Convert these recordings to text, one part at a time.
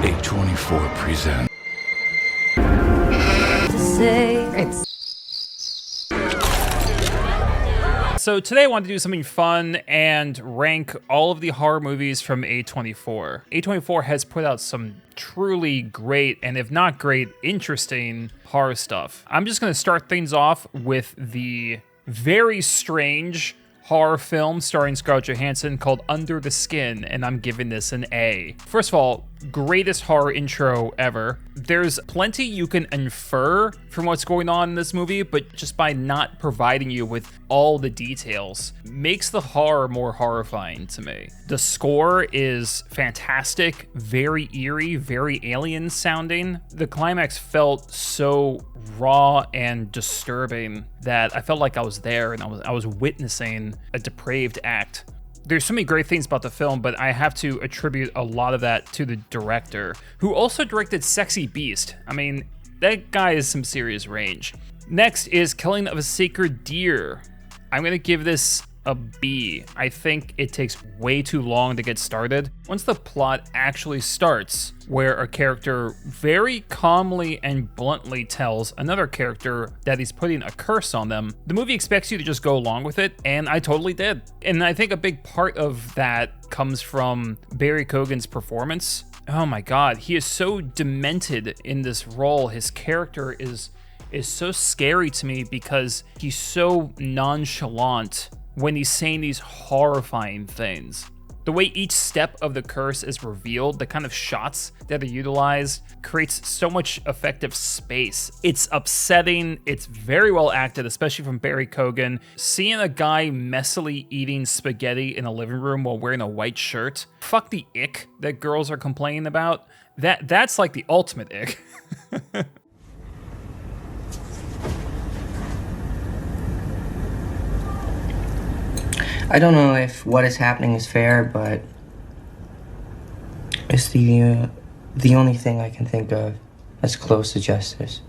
A24 presents. So today I wanted to do something fun and rank all of the horror movies from A24. A24 has put out some truly great, and if not great, interesting horror stuff. I'm just going to start things off with the very strange horror film starring Scarlett Johansson called Under the Skin, and I'm giving this an A. First of all, greatest horror intro ever. There's plenty you can infer from what's going on in this movie, but just by not providing you with all the details makes the horror more horrifying to me. The score is fantastic, very eerie, very alien sounding. The climax felt so raw and disturbing that I felt like I was there and I was witnessing a depraved act. There's so many great things about the film, but I have to attribute a lot of that to the director, who also directed Sexy Beast. I mean, that guy has some serious range. Next is Killing of a Sacred Deer. I'm gonna give this a B. I think it takes way too long to get started. Once the plot actually starts, where a character very calmly and bluntly tells another character that he's putting a curse on them, the movie expects you to just go along with it, and I totally did. And I think a big part of that comes from Barry Keoghan's performance. Oh my god, he is so demented in this role. His character is so scary to me because he's so nonchalant when he's saying these horrifying things. The way each step of the curse is revealed, the kind of shots that are utilized, creates so much effective space. It's upsetting, it's very well acted, especially from Barry Keoghan. Seeing a guy messily eating spaghetti in a living room while wearing a white shirt, fuck the ick that girls are complaining about, that's like the ultimate ick. I don't know if what is happening is fair, but it's the only thing I can think of that's close to justice.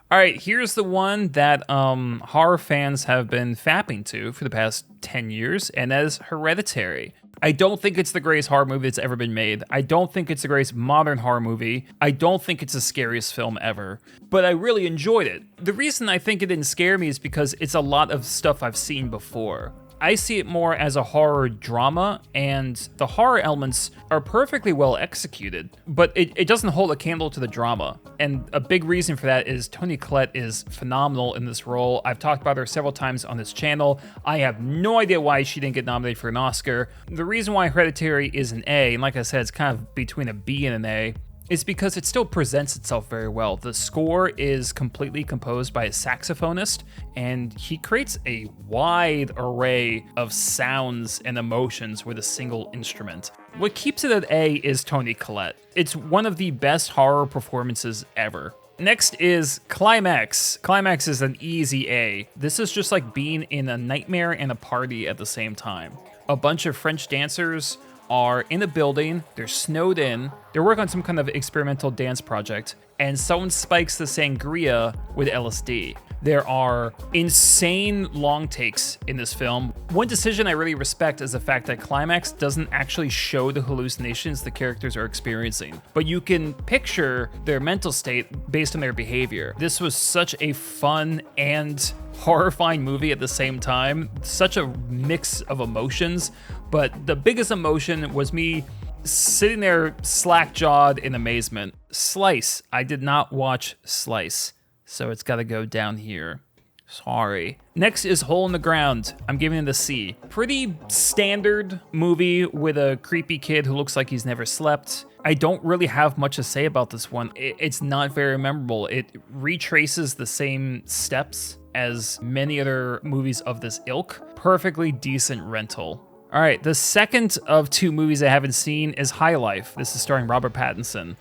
All right, here's the one that horror fans have been fapping to for the past 10 years, and that is Hereditary. I don't think it's the greatest horror movie that's ever been made. I don't think it's the greatest modern horror movie. I don't think it's the scariest film ever, but I really enjoyed it. The reason I think it didn't scare me is because it's a lot of stuff I've seen before. I see it more as a horror drama, and the horror elements are perfectly well executed, but it doesn't hold a candle to the drama. And a big reason for that is Toni Collette is phenomenal in this role. I've talked about her several times on this channel. I have no idea why she didn't get nominated for an Oscar. The reason why Hereditary is an A, and like I said, it's kind of between a B and an A, is because it still presents itself very well. The score is completely composed by a saxophonist, and he creates a wide array of sounds and emotions with a single instrument. What keeps it at A is Toni Collette. It's one of the best horror performances ever. Next is Climax. Climax is an easy A. This is just like being in a nightmare and a party at the same time. A bunch of French dancers are in a building, they're snowed in, they're working on some kind of experimental dance project, and someone spikes the sangria with LSD. There are insane long takes in this film. One decision I really respect is the fact that Climax doesn't actually show the hallucinations the characters are experiencing, but you can picture their mental state based on their behavior. This was such a fun and horrifying movie at the same time, such a mix of emotions, but the biggest emotion was me sitting there slack-jawed in amazement. Slice. I did not watch Slice, so it's gotta go down here. Sorry. Next is Hole in the Ground. I'm giving it a C. Pretty standard movie with a creepy kid who looks like he's never slept. I don't really have much to say about this one. It's not very memorable. It retraces the same steps as many other movies of this ilk. Perfectly decent rental. All right, the second of two movies I haven't seen is High Life. This is starring Robert Pattinson.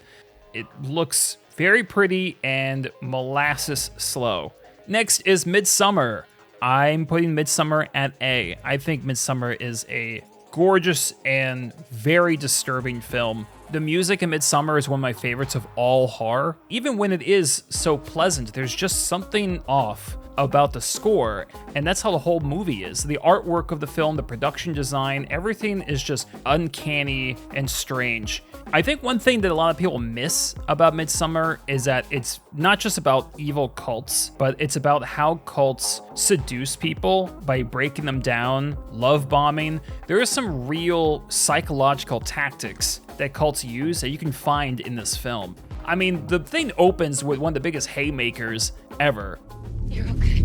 It looks very pretty and molasses slow. Next is Midsommar. I'm putting Midsommar at A. I think Midsommar is a gorgeous and very disturbing film. The music in Midsommar is one of my favorites of all horror. Even when it is so pleasant, there's just something off about the score, and that's how the whole movie is. The artwork of the film, the production design, everything is just uncanny and strange. I think one thing that a lot of people miss about Midsommar is that it's not just about evil cults, but it's about how cults seduce people by breaking them down, love bombing. There are some real psychological tactics that cults use that you can find in this film. I mean, the thing opens with one of the biggest haymakers ever. You're okay.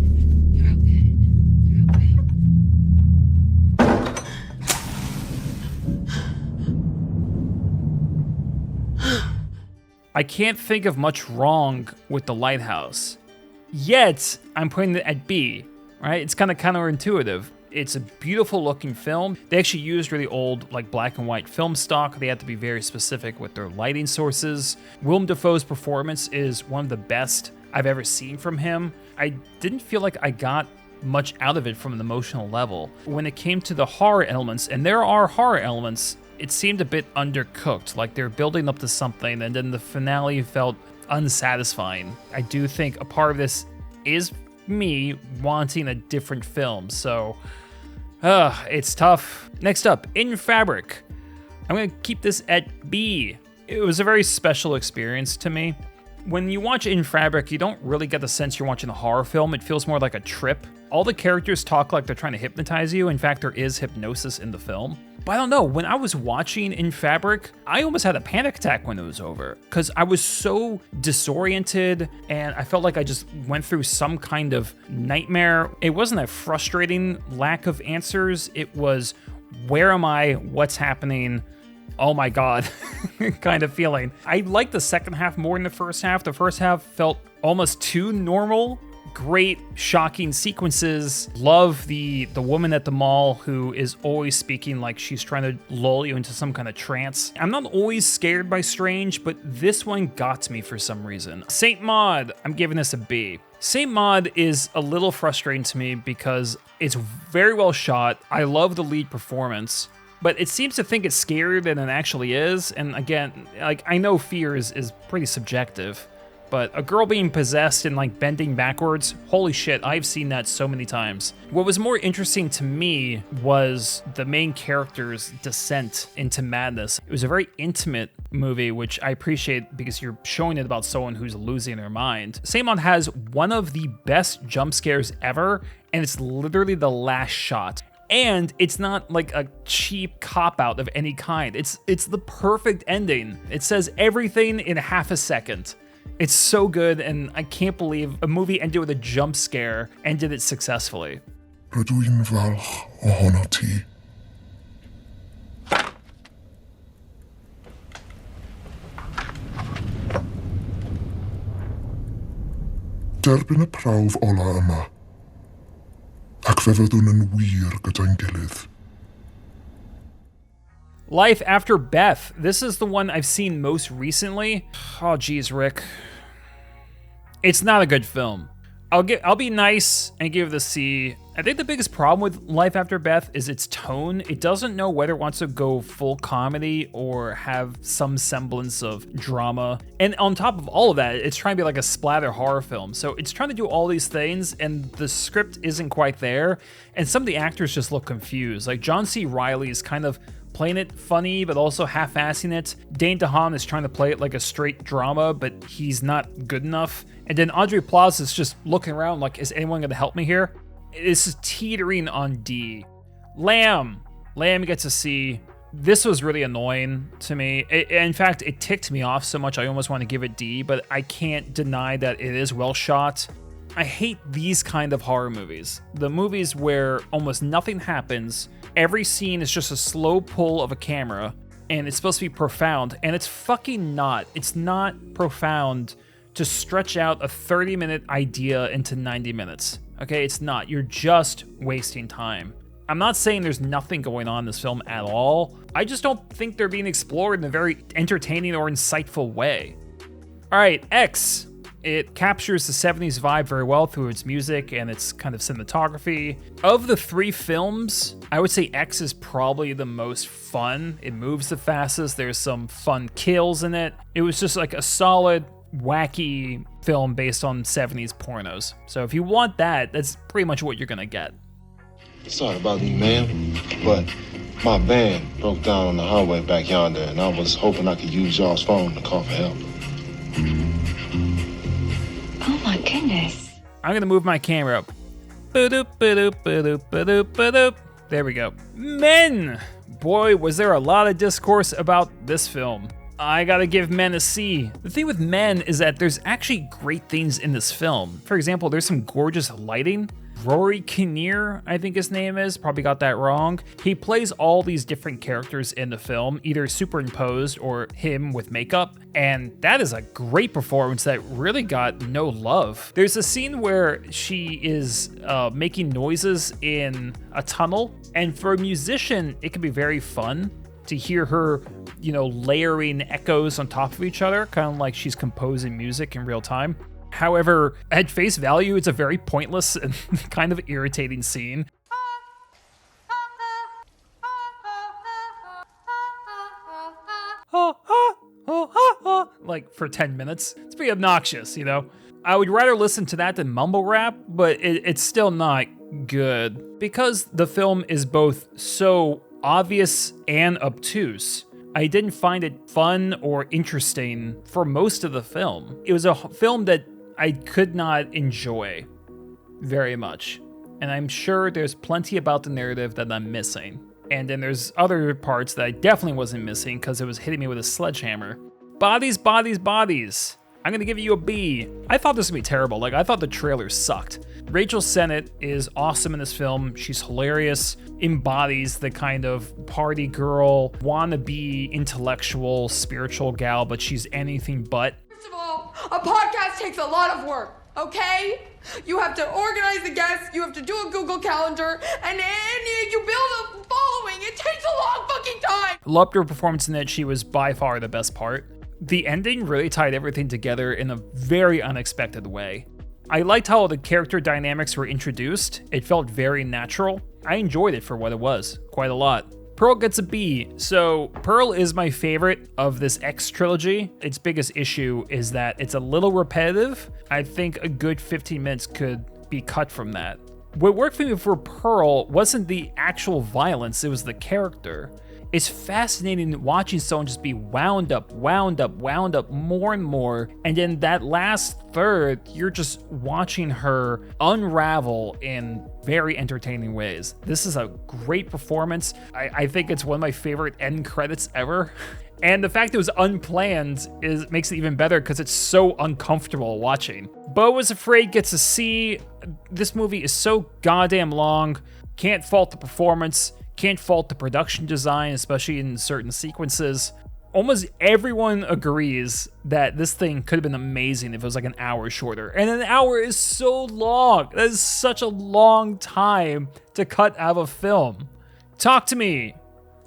You're okay. You're okay. I can't think of much wrong with the Lighthouse. Yet, I'm putting it at B, right? It's kind of counterintuitive. It's a beautiful looking film. They actually used really old, like black and white film stock. They had to be very specific with their lighting sources. Willem Dafoe's performance is one of the best I've ever seen from him. I didn't feel like I got much out of it from an emotional level. When it came to the horror elements, and there are horror elements, it seemed a bit undercooked, like they're building up to something, and then the finale felt unsatisfying. I do think a part of this is me wanting a different film, so it's tough. Next up, In Fabric. I'm gonna keep this at B. It was a very special experience to me. When you watch In Fabric, you don't really get the sense you're watching a horror film. It feels more like a trip. All the characters talk like they're trying to hypnotize you. In fact, there is hypnosis in the film. But I don't know, when I was watching In Fabric, I almost had a panic attack when it was over because I was so disoriented and I felt like I just went through some kind of nightmare. It wasn't a frustrating lack of answers. It was, where am I? What's happening? Oh my God, kind of feeling. I liked the second half more than the first half. The first half felt almost too normal. Great, shocking sequences. Love the woman at the mall who is always speaking like she's trying to lull you into some kind of trance. I'm not always scared by Strange, but this one got me for some reason. Saint Maud, I'm giving this a B. Saint Maud is a little frustrating to me because it's very well shot. I love the lead performance, but it seems to think it's scarier than it actually is. And again, like, I know fear is pretty subjective, but a girl being possessed and like bending backwards, holy shit, I've seen that so many times. What was more interesting to me was the main character's descent into madness. It was a very intimate movie, which I appreciate because you're showing it about someone who's losing their mind. Saint Maud has one of the best jump scares ever, and it's literally the last shot. And it's not like a cheap cop-out of any kind. It's the perfect ending. It says everything in half a second. It's so good, and I can't believe a movie ended with a jump scare and did it successfully. Rydw i'n falch ohono ti. Derbyn y prawf ola yma, ac fe fyddwn yn wir gyda'n gilydd. Life After Beth. This is the one I've seen most recently. Oh, geez, Rick. It's not a good film. I'll be nice and give it a C. I think the biggest problem with Life After Beth is its tone. It doesn't know whether it wants to go full comedy or have some semblance of drama. And on top of all of that, it's trying to be like a splatter horror film. So it's trying to do all these things, and the script isn't quite there. And some of the actors just look confused. Like John C. Reilly is kind of playing it funny, but also half-assing it. Dane DeHaan is trying to play it like a straight drama, but he's not good enough. And then Aubrey Plaza is just looking around like, is anyone going to help me here? This is teetering on D. Lamb gets a C. This was really annoying to me. In fact, it ticked me off so much I almost want to give it D, but I can't deny that it is well shot. I hate these kind of horror movies. The movies where almost nothing happens, every scene is just a slow pull of a camera, and it's supposed to be profound, and it's fucking not. It's not profound to stretch out a 30-minute idea into 90 minutes. Okay, it's not. You're just wasting time. I'm not saying there's nothing going on in this film at all. I just don't think they're being explored in a very entertaining or insightful way. All right, X. It captures the 70s vibe very well through its music and its kind of cinematography. Of the three films, I would say X is probably the most fun. It moves the fastest. There's some fun kills in it. It was just like a solid, wacky film based on 70s pornos. So if you want that, that's pretty much what you're gonna get. Sorry about me, man, but my van broke down on the highway back yonder, and I was hoping I could use y'all's phone to call for help. Oh my goodness. I'm gonna move my camera up. Ba-doop, ba-doop, ba-doop, ba-doop, ba-doop. There we go. Men! Boy, was there a lot of discourse about this film. I gotta give Men a C. The thing with Men is that there's actually great things in this film. For example, there's some gorgeous lighting. Rory Kinnear, I think his name is, probably got that wrong. He plays all these different characters in the film, either superimposed or him with makeup, and that is a great performance that really got no love. There's a scene where she is making noises in a tunnel, and for a musician, it can be very fun to hear her, layering echoes on top of each other, kind of like she's composing music in real time. However, at face value, it's a very pointless and kind of irritating scene. Like for 10 minutes. It's pretty obnoxious, I would rather listen to that than mumble rap, but it's still not good. Because the film is both so obvious and obtuse, I didn't find it fun or interesting for most of the film. It was a film that I could not enjoy very much. And I'm sure there's plenty about the narrative that I'm missing. And then there's other parts that I definitely wasn't missing because it was hitting me with a sledgehammer. Bodies, bodies, bodies. I'm gonna give you a B. I thought this would be terrible. I thought the trailer sucked. Rachel Sennett is awesome in this film. She's hilarious, embodies the kind of party girl, wannabe intellectual, spiritual gal, but she's anything but. First of all, a podcast takes a lot of work, okay? You have to organize the guests, you have to do a Google Calendar, and you build a following. It takes a long fucking time. Loved her performance in it. She was by far the best part. The ending really tied everything together in a very unexpected way. I liked how the character dynamics were introduced. It felt very natural. I enjoyed it for what it was, quite a lot. Pearl gets a B. So Pearl is my favorite of this X trilogy. Its biggest issue is that it's a little repetitive. I think a good 15 minutes could be cut from that. What worked for me for Pearl wasn't the actual violence, it was the character. It's fascinating watching someone just be wound up more and more. And then that last third, you're just watching her unravel in very entertaining ways. This is a great performance. I think it's one of my favorite end credits ever. And the fact it was unplanned makes it even better because it's so uncomfortable watching. Beau Was Afraid gets a C. This movie is so goddamn long. Can't fault the performance. Can't fault the production design, especially in certain sequences. Almost everyone agrees that this thing could have been amazing if it was like an hour shorter. And an hour is so long. That is such a long time to cut out of a film. Talk to me.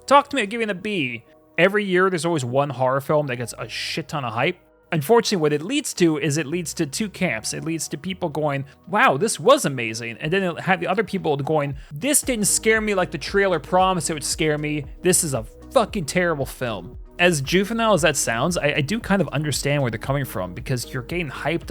I'll give it a B. Every year, there's always one horror film that gets a shit ton of hype. Unfortunately, what it leads to is it leads to two camps. It leads to people going, wow, this was amazing. And then it'll have the other people going, this didn't scare me like the trailer promised it would scare me. This is a fucking terrible film. As juvenile as that sounds, I do kind of understand where they're coming from because you're getting hyped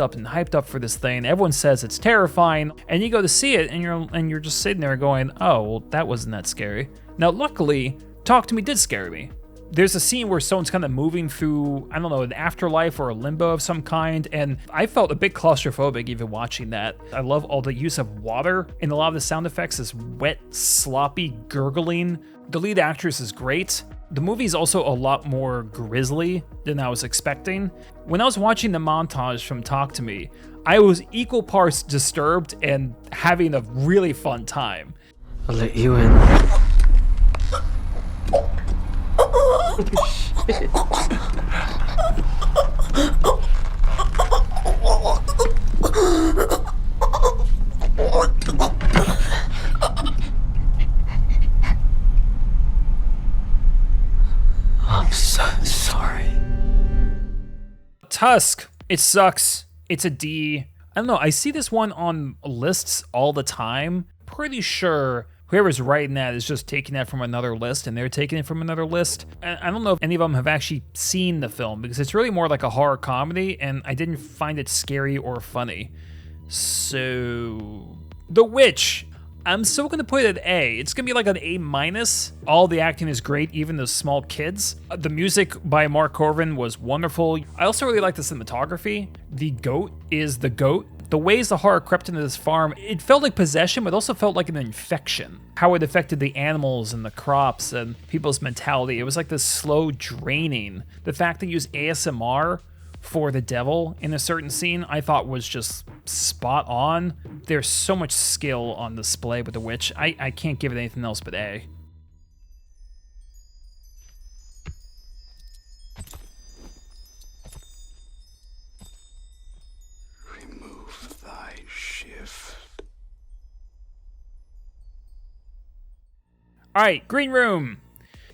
up for this thing. Everyone says it's terrifying. And you go to see it and you're just sitting there going, oh, well, that wasn't that scary. Now, luckily, Talk to Me did scare me. There's a scene where someone's kind of moving through, I don't know, an afterlife or a limbo of some kind, and I felt a bit claustrophobic even watching that. I love all the use of water in a lot of the sound effects, this wet, sloppy gurgling. The lead actress is great. The movie's also a lot more grisly than I was expecting. When I was watching the montage from Talk to Me, I was equal parts disturbed and having a really fun time. I'll let you in. Shit. I'm so sorry. Tusk. It sucks. It's a D. I don't know. I see this one on lists all the time. Pretty sure Whoever's writing that is just taking that from another list, and they're taking it from another list. I don't know if any of them have actually seen the film, because it's really more like a horror comedy, and I didn't find it scary or funny. So, The Witch. I'm still going to put it at A. It's going to be like an A-. All the acting is great, even the small kids. The music by Mark Corvin was wonderful. I also really like the cinematography. The goat is the goat. The ways the horror crept into this farm, it felt like possession, but also felt like an infection. How it affected the animals and the crops and people's mentality. It was like this slow draining. The fact that you use ASMR for the devil in a certain scene, I thought was just spot on. There's so much skill on display with The Witch. I can't give it anything else but A. Remove thy shift. All right, Green Room.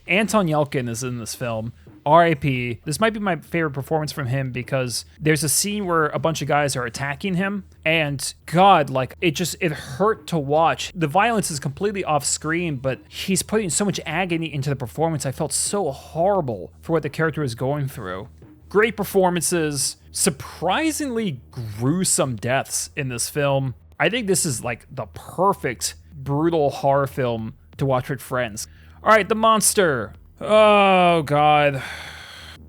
Anton Yelchin is in this film. R.I.P. This might be my favorite performance from him because there's a scene where a bunch of guys are attacking him, and God, like, it hurt to watch. The violence is completely off screen, but he's putting so much agony into the performance. I felt so horrible for what the character was going through. Great performances, surprisingly gruesome deaths in this film. I think this is like the perfect brutal horror film to watch with friends. All right, The Monster. Oh, God.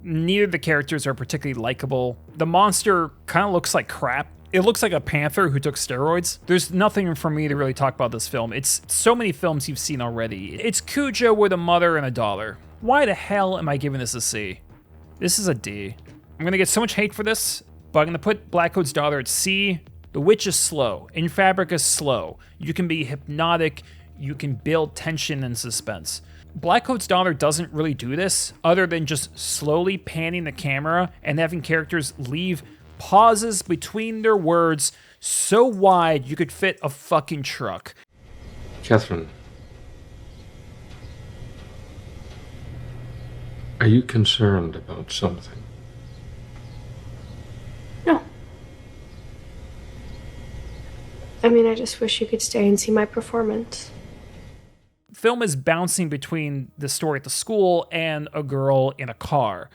Neither of the characters are particularly likable. The monster kind of looks like crap. It looks like a panther who took steroids. There's nothing for me to really talk about this film. It's so many films you've seen already. It's Cujo with a mother and a daughter. Why the hell am I giving this a C? This is a D. I'm going to get so much hate for this, but I'm going to put Blackcoat's daughter at C. The Witch is slow. In Fabric is slow. You can be hypnotic. You can build tension and suspense. Blackcoat's daughter doesn't really do this, other than just slowly panning the camera and having characters leave pauses between their words so wide you could fit a fucking truck. Catherine, are you concerned about something? No. I mean, I just wish you could stay and see my performance. Film is bouncing between the story at the school and a girl in a car.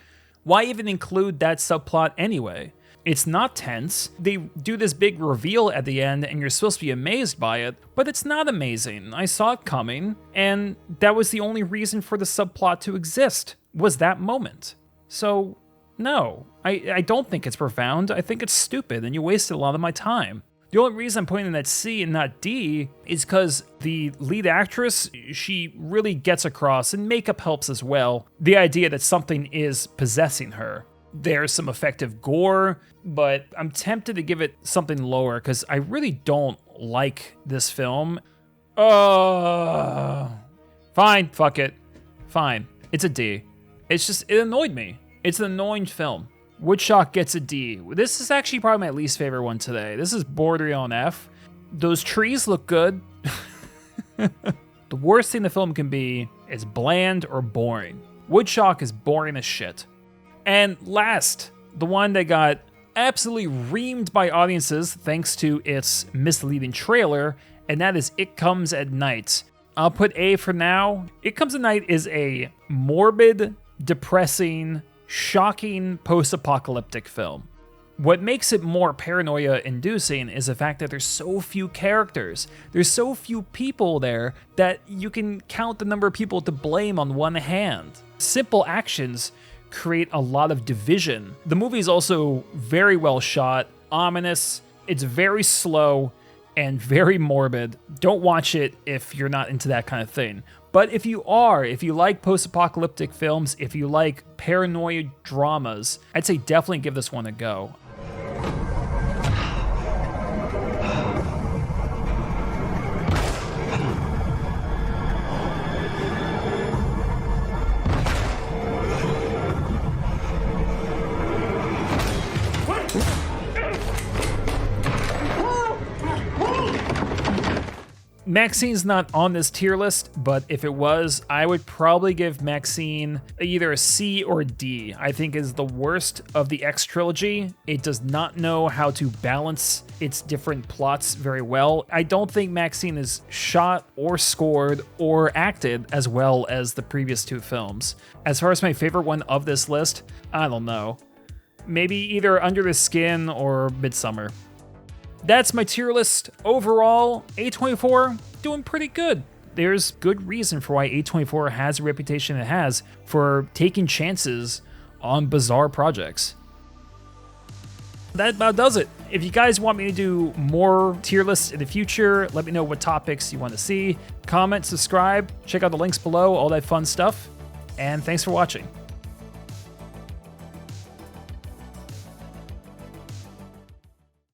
Why even include that subplot anyway? It's not tense. They do this big reveal at the end and you're supposed to be amazed by it, but it's not amazing. I saw it coming, and that was the only reason for the subplot to exist, was that moment. So, no, I don't think it's profound. I think it's stupid, and you wasted a lot of my time. The only reason I'm putting in that C and not D is because the lead actress, she really gets across, and makeup helps as well, the idea that something is possessing her. There's some effective gore, but I'm tempted to give it something lower because I really don't like this film. Fine, fuck it. Fine, it's a D. It's just, it annoyed me. It's an annoying film. Woodshock gets a D. This is actually probably my least favorite one today. This is bordering on F. Those trees look good. The worst thing the film can be is bland or boring. Woodshock is boring as shit. And last, the one that got absolutely reamed by audiences thanks to its misleading trailer, and that is It Comes at Night. I'll put A for now. It Comes at Night is a morbid, depressing, shocking post-apocalyptic film. What makes it more paranoia-inducing is the fact that there's so few characters. There's so few people there that you can count the number of people to blame on one hand. Simple actions create a lot of division. The movie is also very well shot, ominous, it's very slow, and very morbid. Don't watch it if you're not into that kind of thing. But if you are, if you like post-apocalyptic films, if you like paranoid dramas, I'd say definitely give this one a go. Maxxine's not on this tier list, but if it was, I would probably give Maxxine either a C or a D. I think is the worst of the X trilogy. It does not know how to balance its different plots very well. I don't think Maxxine is shot or scored or acted as well as the previous two films. As far as my favorite one of this list, I don't know. Maybe either Under the Skin or Midsommar. That's my tier list. Overall, A24 doing pretty good. There's good reason for why A24 has a reputation it has for taking chances on bizarre projects. That about does it. If you guys want me to do more tier lists in the future, let me know what topics you want to see. Comment, subscribe, check out the links below, all that fun stuff. And thanks for watching.